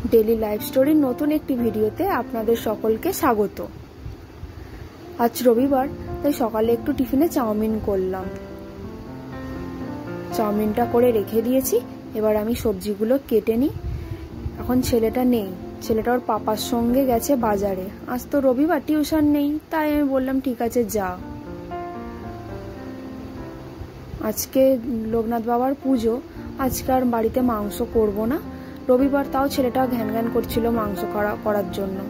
Daily life story नतून एक भिडियोते आपनादेर सकलके स्वागत। आज रविवार ताई सकाले एकटू टिफिने चाउमिन करलाम। चाउमिनटा करे रेखे दिएछि। एबार आमी सब्जिगुलो केटे निई। एखन छेलेटा नेई, छेलेटा ओर पापार संगे गेছে बाजारे। आज तो रविवार टिउशन नेই, ताई आमी बोललाम ठीक आछे जा। आजके लोकनाथ बाबार पुजो, आजके आर बाड़ीते मांस करब ना। रविवार ताओ छेलेटा घ्यान घ्यान करछिलो मांस करार जोन्नो,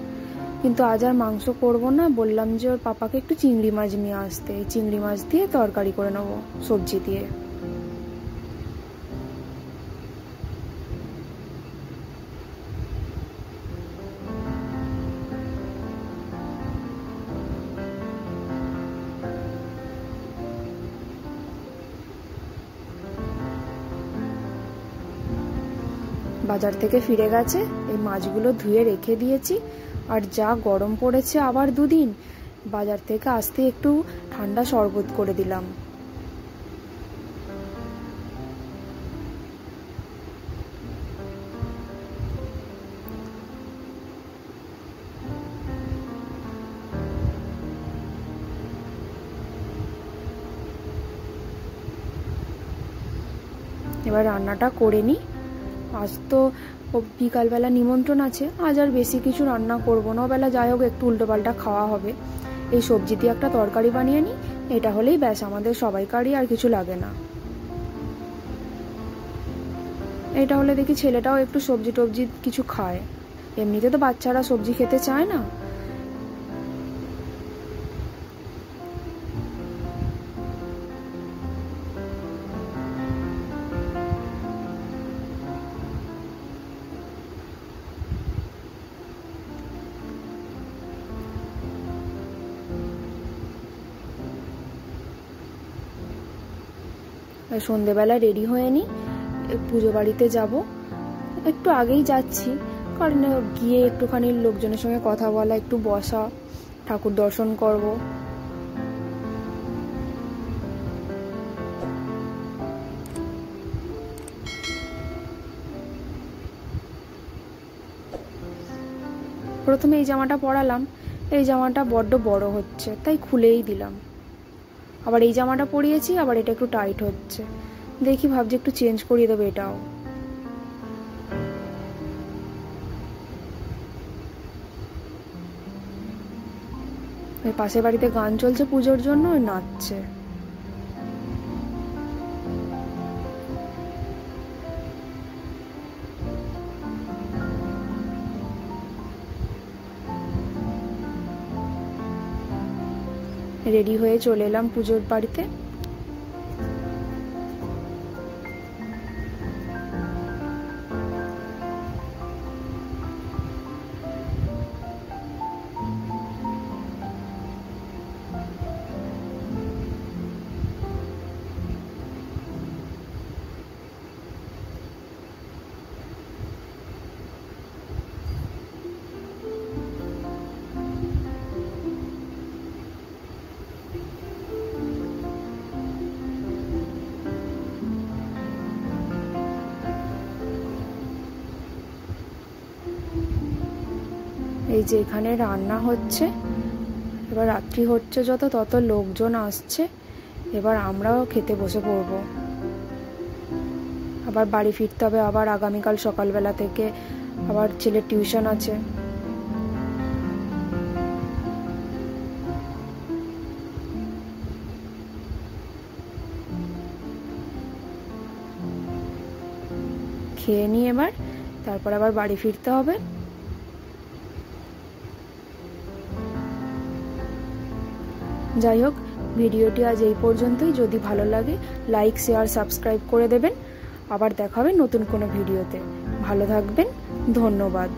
किन्तु आज आर मांस करब ना। बोललाम जे ओर पापाके एकटू चिंगड़ी माछ निये आसते, चिंगड़ी माछ दिये तरकारी करे नेब सब्जी दिये। बाजार থেকে ফিরে গেছে, এই মাছগুলো ধুয়ে রেখে দিয়েছি। আর যা গরম পড়েছে আবার দুদিন, বাজার থেকে আসতে একটু ঠান্ডা শরবত করে দিলাম। এবার রান্নাটা করে নি। आज तो बिकाल बेला निमंत्रण आछे, आज आर बेशी किछु रान्ना करब ना। बेला जाई होक एकटु उल्टो पाल्टा खावा होबे। एई सब्जी दिये एकटा तरकारी बानिये नि, एटा होलेई ब्यास आमादेर सबाइकारই आर किछु लागे ना। एटा होले देखि छेलेटाओ एकटु सब्जी टब्जी किछु खाय। एमनिते तो बाच्चारा सब्जी खेते चाय ना। सन्ध्ये बेला रेडी हये नी, पुजो बाड़ीते जाबो। एकटू आगेई जाচ্ছি, कारण गिये एकटूखानी लोकजनेर संगे कथा बला, एकटू बसा, ठाकुर दर्शन करब। प्रथमे এই জামাটা পরালাম, এই জামাটা বড্ড বড় হচ্ছে তাই খুলেই দিলাম। আবার এই জামাটা পরিয়েছি, আবার এটা একটু টাইট হচ্ছে। দেখি ভাবছি একটু চেঞ্জ করিয়ে দেবো এটাও। ওই পাশের বাড়িতে গান চলছে পুজোর জন্য, ওই নাচছে। रेडी হয়ে চলে এলাম পুজোর বাড়িতে। এই যে এখানে রান্না হচ্ছে, এবার রাত্রি হচ্ছে যত তত লোকজন আসছে। এবার আমরাও খেতে বসে পড়ব। আবার বাড়ি ফিরতে হবে, আবার আগামীকাল সকালবেলা থেকে আবার ছেলের টিউশন আছে। খেয়ে নিয়ে এবার তারপর আবার বাড়ি ফিরতে হবে। যাই হোক, ভিডিওটি আজ এই পর্যন্তই। যদি ভালো লাগে লাইক শেয়ার সাবস্ক্রাইব করে দেবেন। আবার দেখা হবে নতুন কোনো ভিডিওতে। ভালো থাকবেন, ধন্যবাদ।